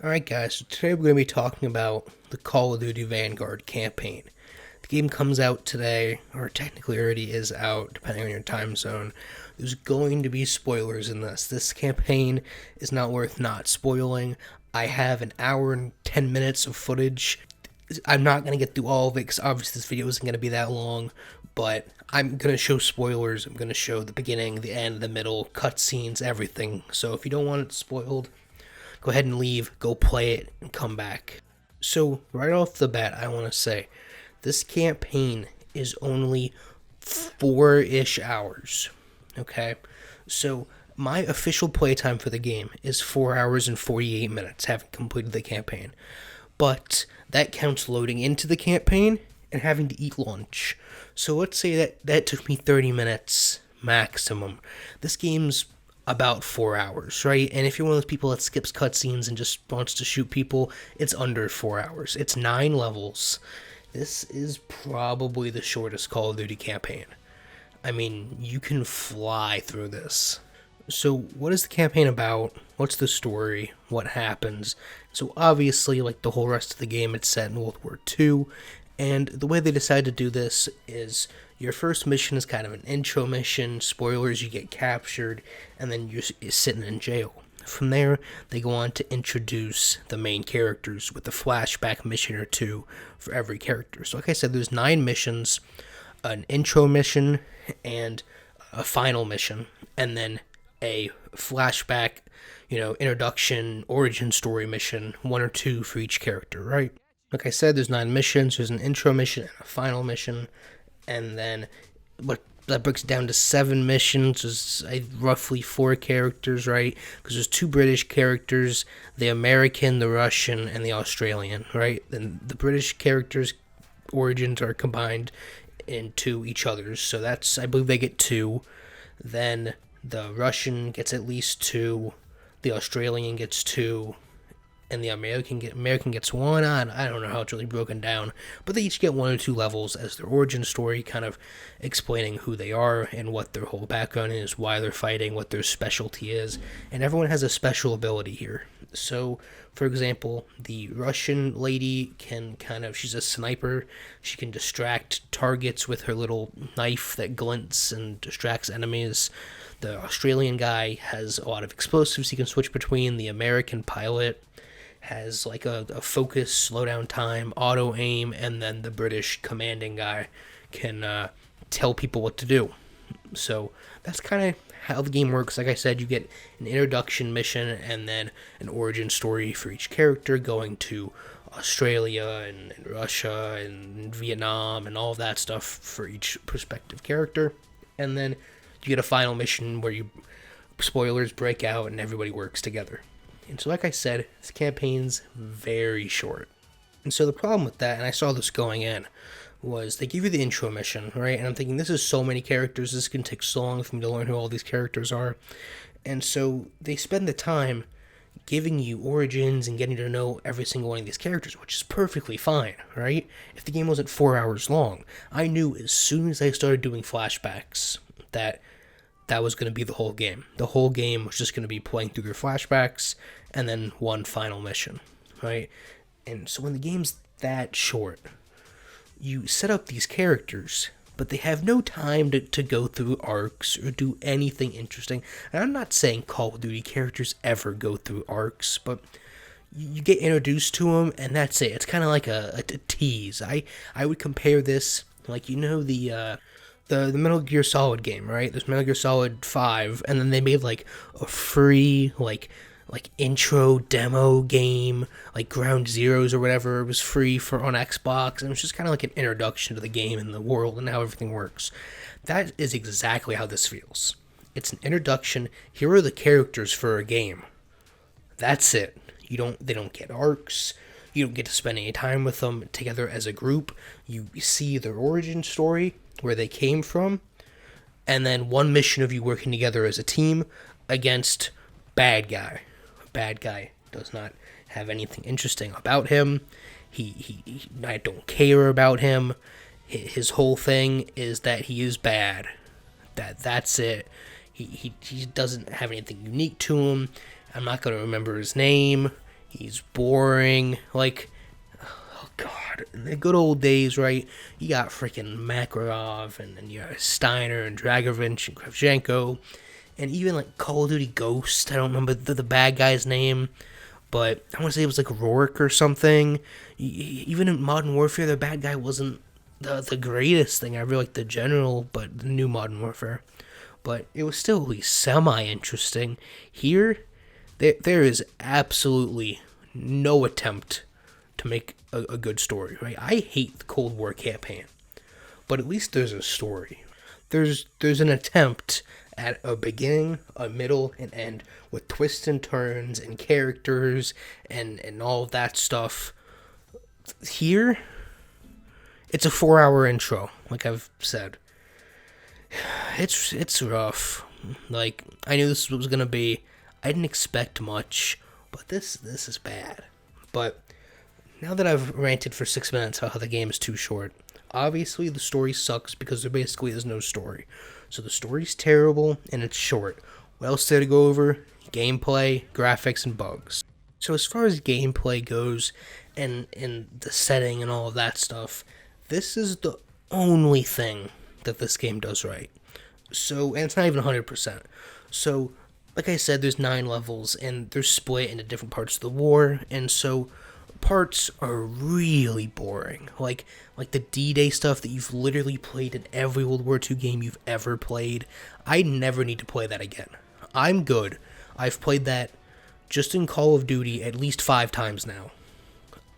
Alright guys, so today we're going to be talking about the Call of Duty Vanguard campaign. The game comes out today, or technically already is out, depending on your time zone. There's going to be spoilers in this. This campaign is not worth not spoiling. I have an hour and 10 minutes of footage. I'm not going to get through all of it, because obviously this video isn't going to be that long, but I'm going to show spoilers. I'm going to show the beginning, the end, the middle, cutscenes, everything. So if you don't want it spoiled, go ahead and leave, go play it, and come back. So, right off the bat, I want to say, this campaign is only 4-ish hours, okay? So, my official playtime for the game is 4 hours and 48 minutes, having completed the campaign. But, that counts loading into the campaign and having to eat lunch. So, let's say that took me 30 minutes maximum. This game's about 4 hours, right? And if you're one of those people that skips cutscenes and just wants to shoot people, it's under 4 hours. It's 9 levels. This is probably the shortest Call of Duty campaign. I mean, you can fly through this. So, what is the campaign about? What's the story? What happens? So, obviously, like the whole rest of the game, it's set in World War II. And the way they decide to do this is your first mission is kind of an intro mission. Spoilers, you get captured, and then you're sitting in jail. From there, they go on to introduce the main characters with a flashback mission or two for every character. So like I said, there's 9 missions, an intro mission, and a final mission, and then a flashback, introduction, origin story mission, 1 or 2 for each character, right? Like I said, there's 9 missions. There's an intro mission and a final mission. And then that breaks down to 7 missions. There's roughly 4 characters, right? Because there's 2 British characters, the American, the Russian, and the Australian, right? Then the British characters' origins are combined into each other's. So that's, I believe they get 2. Then the Russian gets at least 2. The Australian gets 2. And the American gets 1. I don't know how it's really broken down, but they each get 1 or 2 levels as their origin story, kind of explaining who they are and what their whole background is, why they're fighting, what their specialty is, and everyone has a special ability here. So, for example, the Russian lady she's a sniper. She can distract targets with her little knife that glints and distracts enemies. The Australian guy has a lot of explosives he can switch between. The American pilot has like a focus, slow down time, auto aim, and then the British commanding guy can tell people what to do. So that's kind of how the game works. Like I said, you get an introduction mission and then an origin story for each character, going to Australia and Russia and Vietnam and all of that stuff for each prospective character. And then you get a final mission where spoilers break out and everybody works together. And so like I said, this campaign's very short. And so the problem with that, and I saw this going in, was they give you the intro mission, right? And I'm thinking, this is so many characters, this can take so long for me to learn who all these characters are. And so they spend the time giving you origins and getting to know every single one of these characters, which is perfectly fine, right? If the game wasn't 4 hours long, I knew as soon as I started doing flashbacks that was going to be the whole game. The whole game was just going to be playing through your flashbacks and then one final mission, right? And so when the game's that short, you set up these characters, but they have no time to go through arcs or do anything interesting. And I'm not saying Call of Duty characters ever go through arcs, but you get introduced to them, and that's it. It's kind of like a tease. I would compare this, like, the Metal Gear Solid game, right? There's Metal Gear Solid 5, and then they made like a free like intro demo game, like Ground Zeroes or whatever. It was free on Xbox, and it was just kind of like an introduction to the game and the world and how everything works. That is exactly how this feels. It's an introduction. Here are the characters for a game. That's it. They don't get arcs. You don't get to spend any time with them together as a group. You see their origin story, where they came from, and then one mission of you working together as a team against bad guy. Bad guy does not have anything interesting about him. I don't care about him. His whole thing is that he is bad. That's it. He doesn't have anything unique to him. I'm not going to remember his name. He's boring. Like, oh god, in the good old days, right? You got freaking Makarov, and you got Steiner and Dragovich and Kravchenko, and even like Call of Duty Ghost. I don't remember the bad guy's name, but I want to say it was like Rourke or something. Even in Modern Warfare, the bad guy wasn't the greatest thing. I really like the general, but the new Modern Warfare. But it was still at least semi-interesting. Here, there is absolutely no attempt to make a good story, right? I hate the Cold War campaign, but at least there's a story. There's an attempt at a beginning, a middle, and end with twists and turns and characters and all of that stuff. Here, it's a 4-hour intro, like I've said. It's rough. Like, I knew this was gonna be. I didn't expect much, but this is bad. But now that I've ranted for 6 minutes about how the game is too short, obviously the story sucks because there basically is no story. So the story's terrible and it's short. What else there to go over? Gameplay, graphics, and bugs. So as far as gameplay goes, and the setting and all of that stuff, this is the only thing that this game does right. So, and it's not even 100%. So, like I said, there's 9 levels, and they're split into different parts of the war, and so parts are really boring. Like the D-Day stuff that you've literally played in every World War II game you've ever played. I never need to play that again. I'm good. I've played that just in Call of Duty at least 5 times now.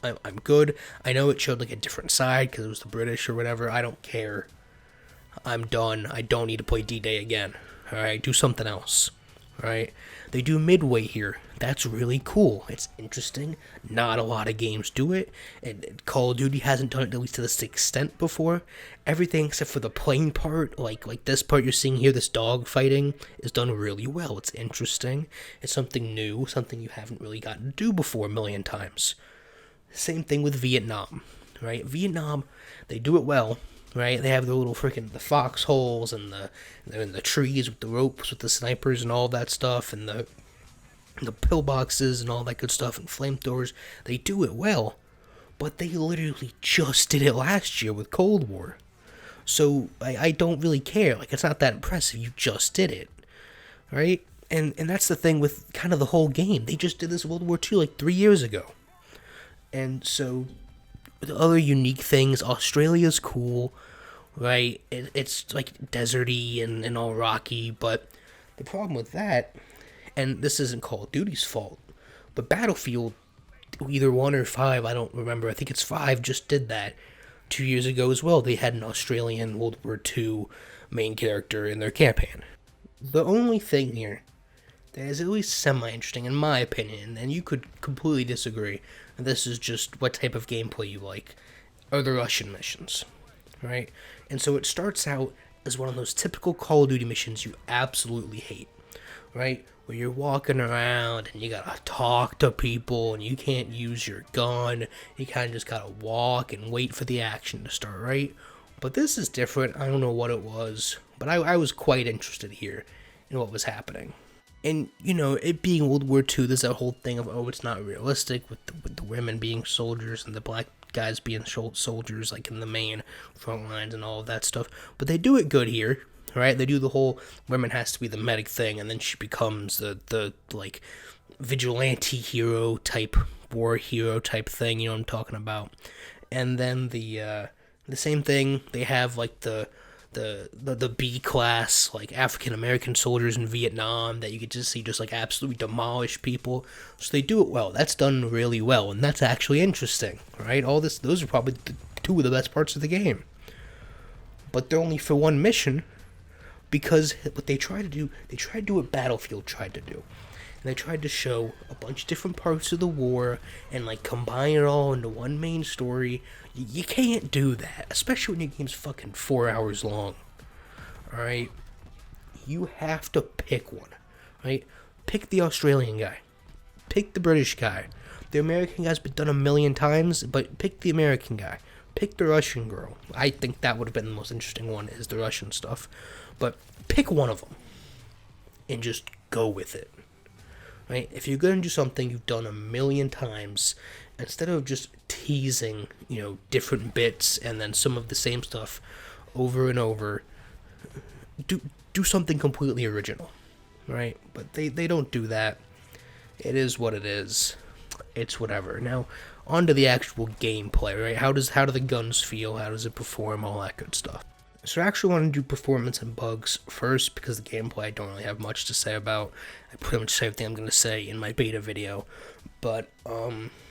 I'm good. I know it showed like a different side because it was the British or whatever. I don't care. I'm done. I don't need to play D-Day again. Alright, do something else. Alright? They do Midway here. That's really cool. It's interesting. Not a lot of games do it. And Call of Duty hasn't done it at least to this extent before. Everything except for the plane part, like this part you're seeing here, this dog fighting, is done really well. It's interesting. It's something new, something you haven't really gotten to do before a million times. Same thing with Vietnam, right? Vietnam, they do it well, right? They have the little freaking the foxholes and the trees with the ropes with the snipers and all that stuff, and the pillboxes and all that good stuff and flamethrowers. They do it well, but they literally just did it last year with Cold War. So I don't really care. Like, it's not that impressive. You just did it, right? And that's the thing with kind of the whole game. They just did this World War II like 3 years ago. And so, the other unique things, Australia's cool, right? It's like deserty and all rocky, but the problem with that, and this isn't Call of Duty's fault, but Battlefield, either 1 or 5, I don't remember, I think it's 5, just did that 2 years ago as well. They had an Australian World War II main character in their campaign. The only thing here that is at least semi-interesting, in my opinion, and you could completely disagree, and this is just what type of gameplay you like, are the Russian missions, right? And so it starts out as one of those typical Call of Duty missions you absolutely hate, right? Where you're walking around and you gotta talk to people and you can't use your gun. You kind of just gotta walk and wait for the action to start, right? But this is different. I don't know what it was, but I was quite interested here in what was happening. And, you know, it being World War II, there's that whole thing of, oh, it's not realistic with the women being soldiers and the black guys being soldiers, like in the main front lines and all of that stuff. But they do it good here, right? They do the whole women has to be the medic thing, and then she becomes the like, vigilante hero type, war hero type thing, you know what I'm talking about. And then the same thing, they have, like, the B-class, like, African-American soldiers in Vietnam that you could just see just, like, absolutely demolish people. So they do it well. That's done really well, and that's actually interesting, right? Those are probably two of the best parts of the game. But they're only for one mission, because what they try to do what Battlefield tried to do. And they tried to show a bunch of different parts of the war and, like, combine it all into one main story. You can't do that, especially when your game's fucking 4 hours long. Alright? You have to pick one. Right? Pick the Australian guy. Pick the British guy. The American guy's been done a million times, but pick the American guy. Pick the Russian girl. I think that would have been the most interesting one, is the Russian stuff. But pick one of them. And just go with it. right? If you're going to do something you've done a million times, instead of just teasing, different bits and then some of the same stuff over and over, do something completely original, right? But they don't do that. It is what it is. It's whatever. Now, on to the actual gameplay, right? How do the guns feel? How does it perform? All that good stuff. So I actually want to do performance and bugs first, because the gameplay I don't really have much to say about. I pretty much say everything I'm going to say in my beta video. But,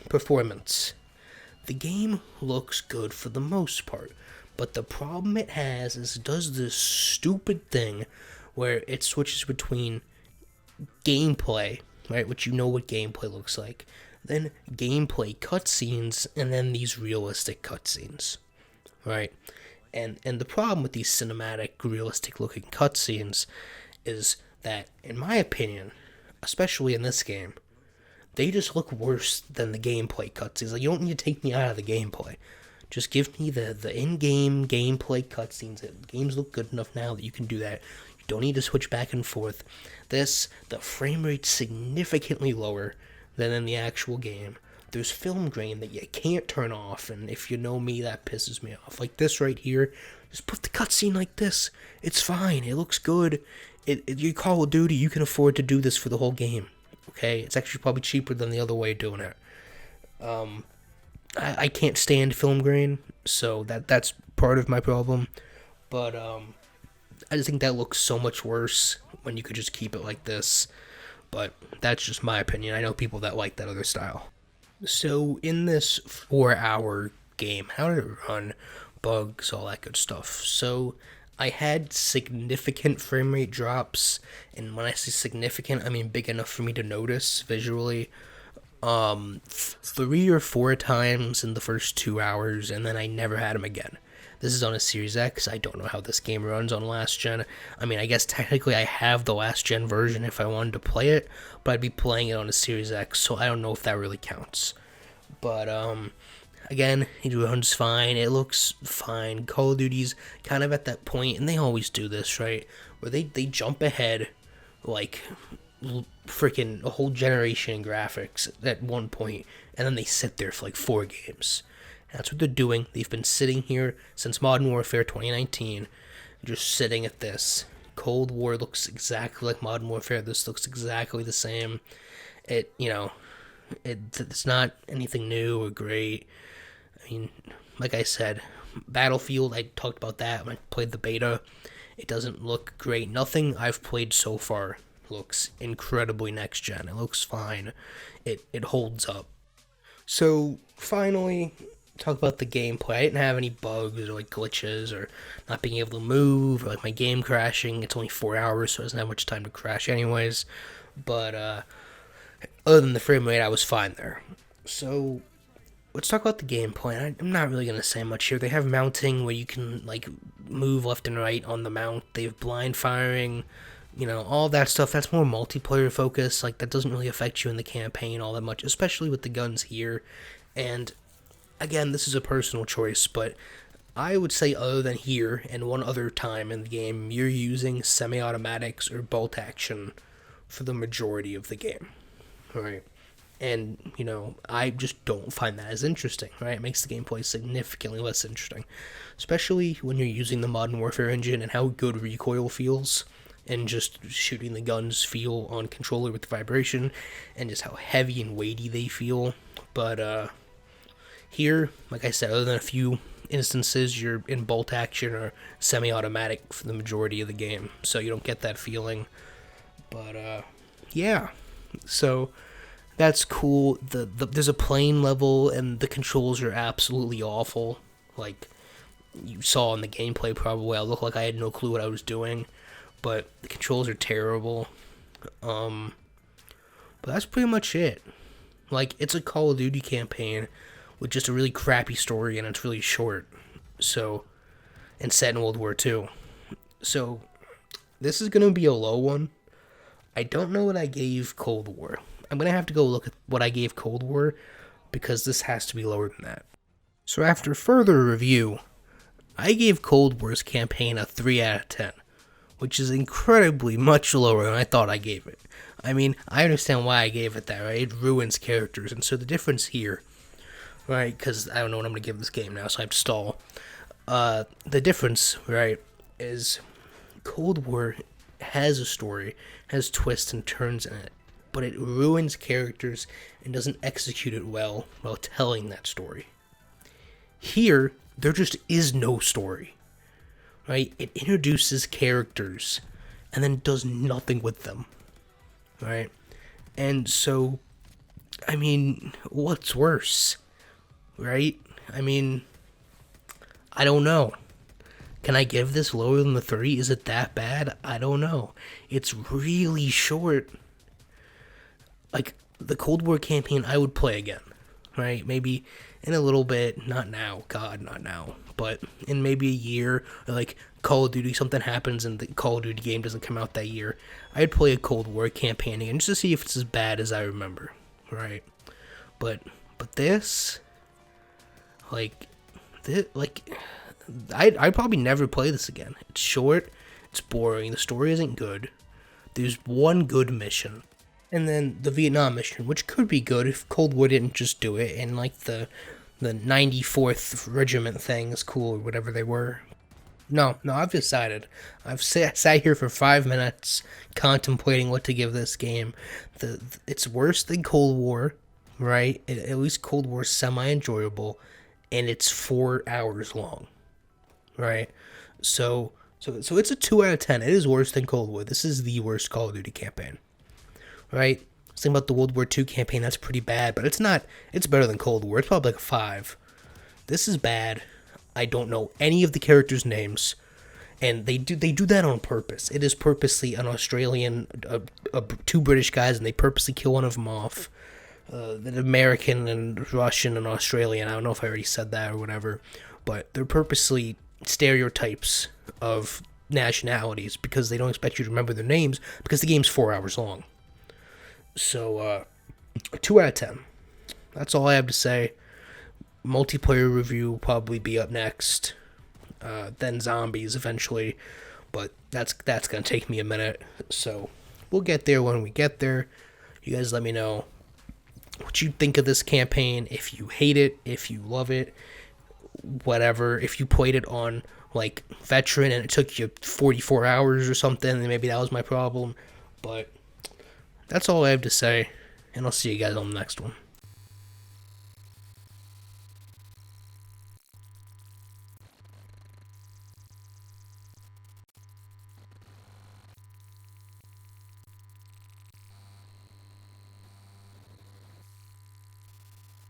performance. The game looks good for the most part. But the problem it has is it does this stupid thing where it switches between gameplay, right, which you know what gameplay looks like, then gameplay cutscenes, and then these realistic cutscenes, right? And the problem with these cinematic, realistic-looking cutscenes is that, in my opinion, especially in this game, they just look worse than the gameplay cutscenes. Like, you don't need to take me out of the gameplay. Just give me the in-game gameplay cutscenes. The games look good enough now that you can do that. You don't need to switch back and forth. The frame rate's significantly lower than in the actual game. There's film grain that you can't turn off, and if you know me, that pisses me off. Like this right here, just put the cutscene like this. It's fine. It looks good. You Call of Duty, you can afford to do this for the whole game. Okay? It's actually probably cheaper than the other way of doing it. I can't stand film grain, so that's part of my problem. But I just think that looks so much worse when you could just keep it like this. But that's just my opinion. I know people that like that other style. So in this 4-hour game, how did it run? Bugs, all that good stuff. So I had significant frame rate drops, and when I say significant, I mean big enough for me to notice visually. 3 or 4 times in the first 2 hours, and then I never had them again. This is on a Series X. I don't know how this game runs on last gen. I mean, I guess technically I have the last gen version if I wanted to play it, but I'd be playing it on a Series X, so I don't know if that really counts. But, again, it runs fine. It looks fine. Call of Duty's kind of at that point, and they always do this, right? Where they jump ahead, like, freaking a whole generation in graphics at one point, and then they sit there for like 4 games. That's what they're doing. They've been sitting here since Modern Warfare 2019, just sitting at this. Cold War looks exactly like Modern Warfare. This looks exactly the same. It's not anything new or great. I mean, like I said, Battlefield, I talked about that when I played the beta. It doesn't look great. Nothing I've played so far looks incredibly next gen. It looks fine. It holds up. So, finally, talk about the gameplay. I didn't have any bugs or like glitches or not being able to move or like my game crashing. It's only 4 hours, so it doesn't have much time to crash anyways. But other than the frame rate, I was fine there. So let's talk about the gameplay. I'm not really going to say much here. They have mounting where you can like move left and right on the mount. They have blind firing, all that stuff. That's more multiplayer focused. Like, that doesn't really affect you in the campaign all that much, especially with the guns here. And again, this is a personal choice, but I would say other than here and one other time in the game, you're using semi-automatics or bolt action for the majority of the game, right? And, I just don't find that as interesting, right? It makes the gameplay significantly less interesting, especially when you're using the Modern Warfare engine and how good recoil feels, and just shooting the guns feel on controller with the vibration, and just how heavy and weighty they feel. But, here, like I said, other than a few instances, you're in bolt action or semi-automatic for the majority of the game, so you don't get that feeling. But, yeah. So, that's cool. There's a plane level, and the controls are absolutely awful. Like, you saw in the gameplay probably, I looked like I had no clue what I was doing, but the controls are terrible. But that's pretty much it. Like, it's a Call of Duty campaign with just a really crappy story, and it's really short. So, and set in World War II. So, this is going to be a low one. I don't know what I gave Cold War. I'm going to have to go look at what I gave Cold War, because this has to be lower than that. So after further review, I gave Cold War's campaign a 3 out of 10, which is incredibly much lower than I thought I gave it. I mean, I understand why I gave it that, right? It ruins characters. And so the difference here, right, because I don't know what I'm going to give this game now, so I have to stall. The difference, right, is Cold War has a story, has twists and turns in it, but it ruins characters and doesn't execute it well while telling that story. Here, there just is no story, right? It introduces characters and then does nothing with them, right? And so, I mean, what's worse, right? I mean, I don't know. Can I give this lower than the 3? Is it that bad? I don't know. It's really short. Like, the Cold War campaign, I would play again, right? Maybe in a little bit, not now, God, not now, but in maybe a year, or like Call of Duty, something happens and the Call of Duty game doesn't come out that year, I'd play a Cold War campaign again just to see if it's as bad as I remember, right? But this, like, I'd probably never play this again. It's short, it's boring, the story isn't good. There's one good mission, and then the Vietnam mission, which could be good if Cold War didn't just do it, and like the 94th Regiment thing is cool, or whatever they were. No, I've decided. I've sat here for 5 minutes contemplating what to give this game. It's worse than Cold War, right? At least Cold War's semi-enjoyable, and it's 4 hours long, right? So it's a 2 out of 10. It is worse than Cold War. This is the worst Call of Duty campaign, right? Think about the World War II campaign. That's pretty bad, but it's not. It's better than Cold War. It's probably like a 5. This is bad. I don't know any of the characters' names, and they do that on purpose. It is purposely an Australian, 2 British guys, and they purposely kill one of them off. The American and Russian and Australian. I don't know if I already said that or whatever, but they're purposely stereotypes of nationalities because they don't expect you to remember their names because the game's 4 hours long. So, 2 out of 10. That's all I have to say. Multiplayer review will probably be up next. Then zombies eventually. But that's going to take me a minute. So, we'll get there when we get there. You guys let me know what you think of this campaign. If you hate it, if you love it, whatever. If you played it on, like, Veteran and it took you 44 hours or something, then maybe that was my problem. But that's all I have to say, and I'll see you guys on the next one.